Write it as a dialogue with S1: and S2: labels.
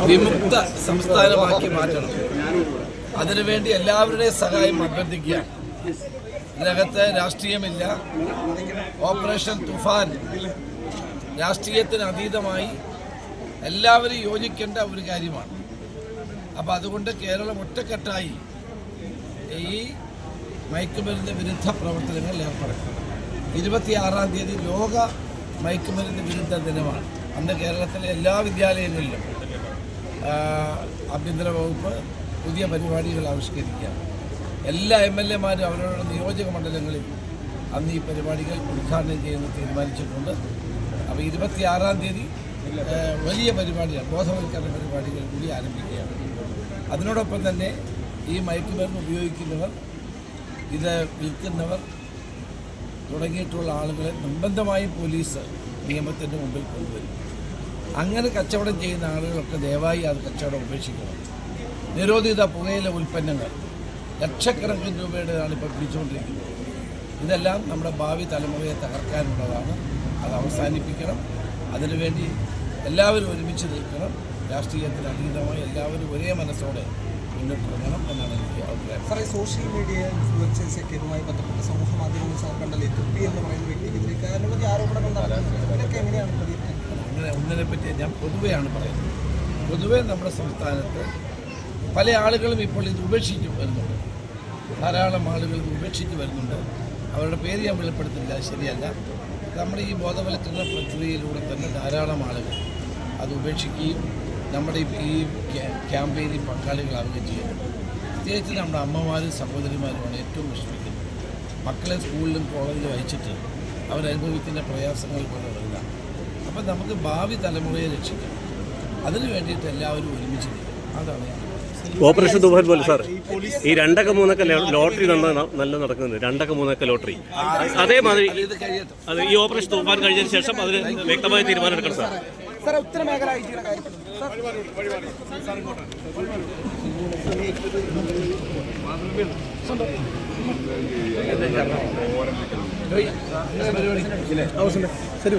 S1: വിമുക്ത സംസ്ഥാനമാക്കി മാറ്റണം. അതിനുവേണ്ടി എല്ലാവരുടെയും സഹായം അഭ്യർത്ഥിക്കുക. ഇതിനകത്ത് രാഷ്ട്രീയമില്ല. ഓപ്പറേഷൻ തുഫാൻ രാഷ്ട്രീയത്തിന് അതീതമായി എല്ലാവരും യോജിക്കേണ്ട ഒരു കാര്യമാണ്. അപ്പോൾ അതുകൊണ്ട് കേരളം ഒറ്റക്കെട്ടായി ഈ മയക്കുമരുന്ന് വിരുദ്ധ പ്രവർത്തനങ്ങളിൽ ഏർപ്പെടും. 26-ാം തീയതി ലോക മയക്കുമരുന്ന് വിരുദ്ധ ദിനമാണ്. അന്ന് കേരളത്തിലെ എല്ലാ വിദ്യാലയങ്ങളിലും ആഭ്യന്തര വകുപ്പ് പുതിയ പരിപാടികൾ ആവിഷ്കരിക്കുക. എല്ലാ MLA-മാരും അവരുടെ നിയോജക മണ്ഡലങ്ങളിൽ അന്ന് ഈ പരിപാടികൾ ഉദ്ഘാടനം ചെയ്യുന്നത് തീരുമാനിച്ചിട്ടുണ്ട്. അപ്പോൾ 26-ാം തീയതി വലിയ പരിപാടികൾ, ബോധവൽക്കരണ പരിപാടികൾ കൂടി ആരംഭിക്കുകയാണ്. അതിനോടൊപ്പം തന്നെ ഈ മയക്കുമരുന്ന് ഉപയോഗിക്കുന്നവർ, ഇത് വിൽക്കുന്നവർ തുടങ്ങിയിട്ടുള്ള ആളുകളെ നിർബന്ധമായും പോലീസ് നിയമത്തിൻ്റെ മുമ്പിൽ കൊണ്ടുവരും. അങ്ങനെ കച്ചവടം ചെയ്യുന്ന ആളുകളൊക്കെ ദയവായി അത് കച്ചവടം ഉപേക്ഷിക്കണം. നിരോധിത പുകയില ഉൽപ്പന്നങ്ങൾ ലക്ഷക്കണക്കിന് രൂപയുടേതാണ് ഇപ്പോൾ പിടിച്ചുകൊണ്ടിരിക്കുന്നത്. ഇതെല്ലാം നമ്മുടെ ഭാവി തലമുറയെ തകർക്കാനുള്ളതാണ്. അത് അവസാനിപ്പിക്കണം. അതിനുവേണ്ടി എല്ലാവരും ഒരുമിച്ച് നിൽക്കണം. രാഷ്ട്രീയത്തിന് അതീതമായി എല്ലാവരും ഒരേ മനസ്സോടെ മുന്നോട്ടിറങ്ങണം എന്നാണ് എനിക്ക് അഭിപ്രായം.
S2: സാറേ, സോഷ്യൽ മീഡിയ ഇൻഫ്ലുവൻസേഴ്സൊക്കെ ഇതുമായി ബന്ധപ്പെട്ട് സമൂഹ മാധ്യമങ്ങൾ സാർ കണ്ടല്ലേ തുപ്പി എന്ന് പറയുന്ന വ്യക്തിക്കെതിരെ നിരവധി ആരോപണങ്ങൾ നടത്തുന്നത്, ഇതൊക്കെ എങ്ങനെയാണ് പ്രതികരിക്കുന്നത്?
S1: അങ്ങനെ ഒന്നിനെ പറ്റി ഞാൻ പൊതുവെയാണ് പറയുന്നത്. പൊതുവെ നമ്മുടെ സംസ്ഥാനത്ത് പല ആളുകളും ഇപ്പോൾ ഇത് ഉപേക്ഷിച്ച് വരുന്നുണ്ട്. ധാരാളം ആളുകൾ ഇത് ഉപേക്ഷിച്ച് വരുന്നുണ്ട്. അവരുടെ പേര് ഞാൻ വെളിപ്പെടുത്തില്ല, ശരിയല്ല. നമ്മുടെ ഈ ബോധവൽക്കരണ പ്രക്രിയയിലൂടെ തന്നെ ധാരാളം ആളുകൾ അത് ഉപേക്ഷിക്കുകയും നമ്മുടെ ഈ ക്യാമ്പയിനിൽ പങ്കാളികളാവുകയും ചെയ്യുന്നു. പ്രത്യേകിച്ച് നമ്മുടെ അമ്മമാരും സഹോദരിമാരുമാണ് ഏറ്റവും വിഷമിക്കുന്നത്. മക്കളെ സ്കൂളിലും കോളേജിലും അയച്ചിട്ട് അവരനുഭവിക്കുന്ന പ്രയാസങ്ങൾ പോലെ വരില്ല. അപ്പം നമുക്ക് ഭാവി തലമുറയെ രക്ഷിക്കണം. അതിനു വേണ്ടിയിട്ട് എല്ലാവരും ഒരുമിച്ച് നിൽക്കും. അതാണ് ഞാൻ.
S3: ഓപ്പറേഷൻ തുഫാൻ പോലെ സാർ ഈ 2-3 ലോട്ടറി നല്ല നടക്കുന്നുണ്ട്. 2-3 ലോട്ടറി അതേമാതിരി അത് ഈ ഓപ്പറേഷൻ തുഫാൻ കഴിഞ്ഞതിന് ശേഷം അതിന് വ്യക്തമായ തീരുമാനം എടുക്കണം സാർ.
S2: സാറേ, ഉത്തരമേഖല ഐ.ടിയുടെ കാര്യത്തിൽ
S1: ശരി.